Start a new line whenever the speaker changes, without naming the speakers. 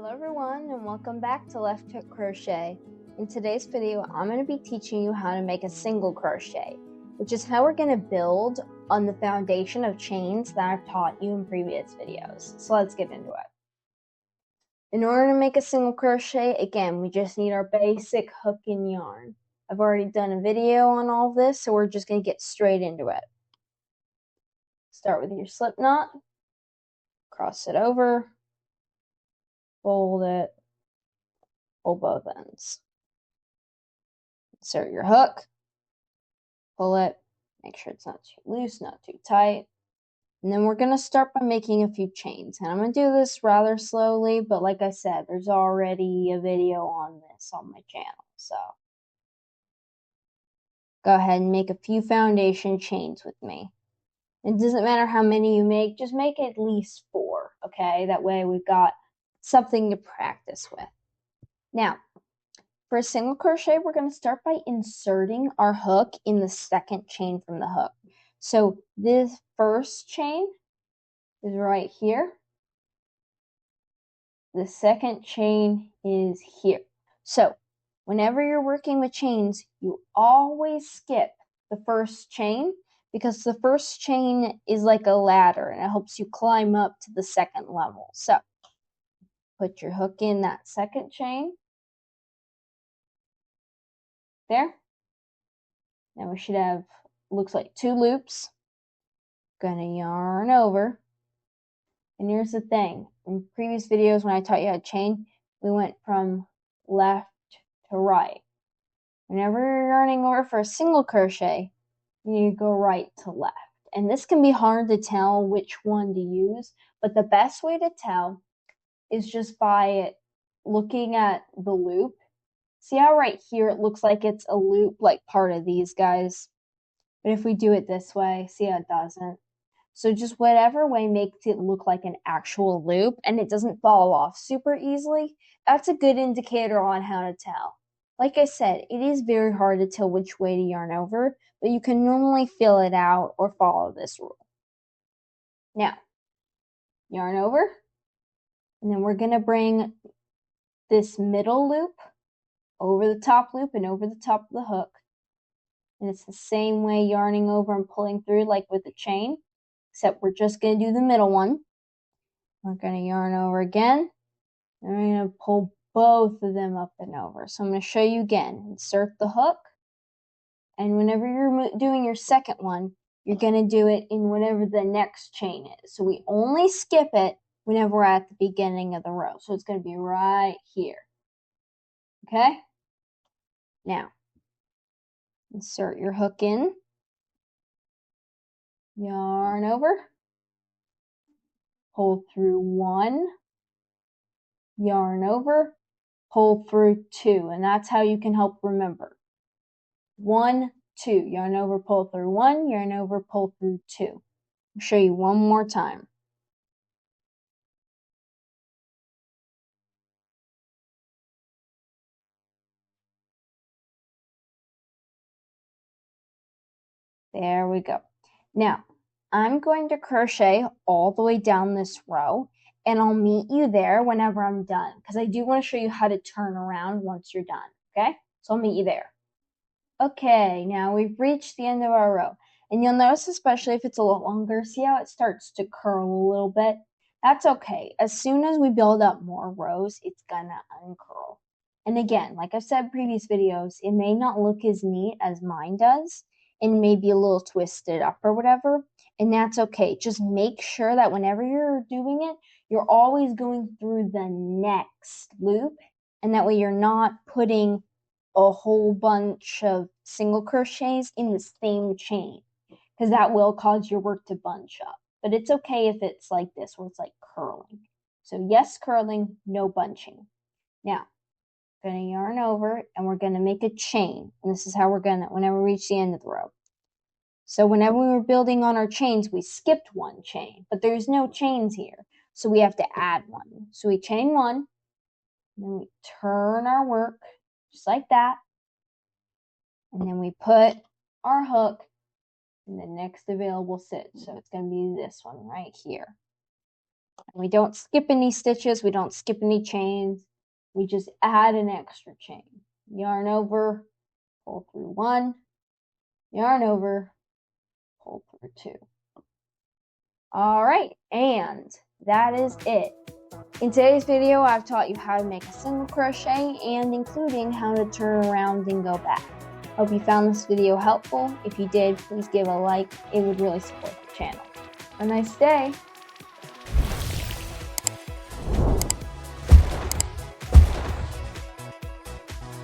Hello everyone and welcome back to Left Hook Crochet. In today's video I'm going to be teaching you how to make a single crochet, which is how we're going to build on the foundation of chains that I've taught you in previous videos. So let's get into it. In order to make a single crochet, again, we just need our basic hook and yarn. I've already done a video on all of this, so we're just going to get straight into it. Start with your slip knot, cross it over, fold it, pull both ends. Insert your hook, pull it, make sure it's not too loose, not too tight. And then we're going to start by making a few chains. And I'm going to do this rather slowly, but like I said, there's already a video on this on my channel. So go ahead and make a few foundation chains with me. It doesn't matter how many you make, just make at least 4, okay? That way we've got something to practice with. Now, for a single crochet, we're going to start by inserting our hook in the second chain from the hook. So this first chain is right here. The second chain is here. So whenever you're working with chains, you always skip the first chain because the first chain is like a ladder and it helps you climb up to the second level. So put your hook in that second chain. There. Now we should have, looks like 2 loops. Gonna yarn over. And here's the thing. In previous videos when I taught you how to chain, we went from left to right. Whenever you're yarning over for a single crochet, you go right to left. And this can be hard to tell which one to use, but the best way to tell is just by looking at the loop. See how right here it looks like it's a loop, like part of these guys? But if we do it this way, see how it doesn't? So just whatever way makes it look like an actual loop and it doesn't fall off super easily, that's a good indicator on how to tell. Like I said, it is very hard to tell which way to yarn over, but you can normally feel it out or follow this rule. Now, yarn over, and then we're going to bring this middle loop over the top loop and over the top of the hook. And it's the same way yarning over and pulling through like with a chain, except we're just going to do the middle one. We're going to yarn over again, and we're going to pull both of them up and over. So I'm going to show you again. Insert the hook, and whenever you're doing your second one, you're going to do it in whatever the next chain is. So we only skip it whenever we're at the beginning of the row. So it's going to be right here. Okay? Now, insert your hook in, yarn over, pull through 1, yarn over, pull through 2, and that's how you can help remember. 1, 2, yarn over, pull through 1, yarn over, pull through 2. I'll show you one more time. There we go. Now, I'm going to crochet all the way down this row, and I'll meet you there whenever I'm done, because I do want to show you how to turn around once you're done, okay? So I'll meet you there. Okay, now we've reached the end of our row, and you'll notice, especially if it's a little longer, see how it starts to curl a little bit? That's okay. As soon as we build up more rows, it's gonna uncurl. And again, like I've said in previous videos, it may not look as neat as mine does, and maybe a little twisted up or whatever, and that's okay. Just make sure that whenever you're doing it, you're always going through the next loop, and that way you're not putting a whole bunch of single crochets in the same chain, because that will cause your work to bunch up. But it's okay if it's like this, where it's like curling. So yes, curling, no bunching. Now, I'm going to yarn over, and we're going to make a chain. And this is how we're going to, whenever we reach the end of the row. So whenever we were building on our chains, we skipped one chain, but there's no chains here. So we have to add one. So we chain 1, and then we turn our work just like that. And then we put our hook in the next available stitch. So it's going to be this one right here. And we don't skip any stitches, we don't skip any chains, we just add an extra chain. Yarn over, pull through 1, yarn over, pull through 2. All right, and that is it. In today's video, I've taught you how to make a single crochet and including how to turn around and go back. Hope you found this video helpful. If you did, please give a like. It would really support the channel. Have a nice day.